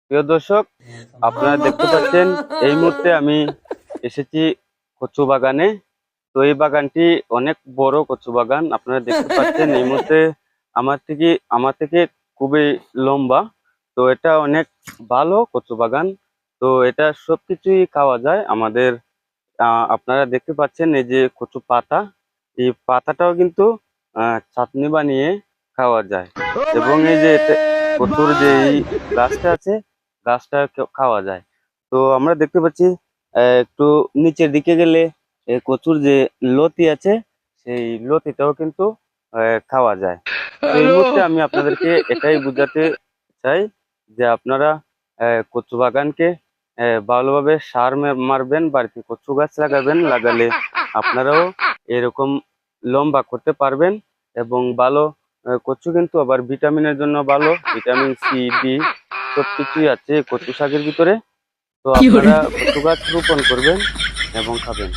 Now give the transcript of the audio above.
প্রিয় দর্শক, আপনারা দেখতে পাচ্ছেন এই মুহূর্তে আমি এসেছি কচু বাগানে। তো এই বাগানটি অনেক বড় কচু বাগান। আপনারা দেখতে পাচ্ছেন এই মুহূর্তে আমার থেকে খুবই লম্বা। তো এটা অনেক ভালো কচু বাগান। তো এটা সবকিছুই খাওয়া যায় আমাদের। আপনারা দেখতে পাচ্ছেন এই যে কচু পাতা, এই পাতাটাও কিন্তু চাটনি বানিয়ে খাওয়া যায়। এবং এই যে কচুর যে এই গাছটা আছে, গাছটা খাওয়া যায়। তো আমরা দেখতে পাচ্ছি একটু নিচের দিকে গেলে কচুর যে লতি আছে, সেই লতিটাও কিন্তু খাওয়া যায়। তো এই মুহূর্তে আমি আপনাদেরকে এটাই বোঝাতে চাই যে আপনারা কচু বাগানকে ভালোভাবে সার মারবেন, বাড়িতে কচু গাছ লাগাবেন, লাগালে আপনারাও এরকম লম্বা করতে পারবেন। এবং ভালো কচু কিন্তু আবার ভিটামিনের জন্য ভালো, ভিটামিন সি, ডি সবকিছুই আছে কচু শাকের ভিতরে। তো আপনারা কচু গাছ রোপণ করবেন এবং খাবেন।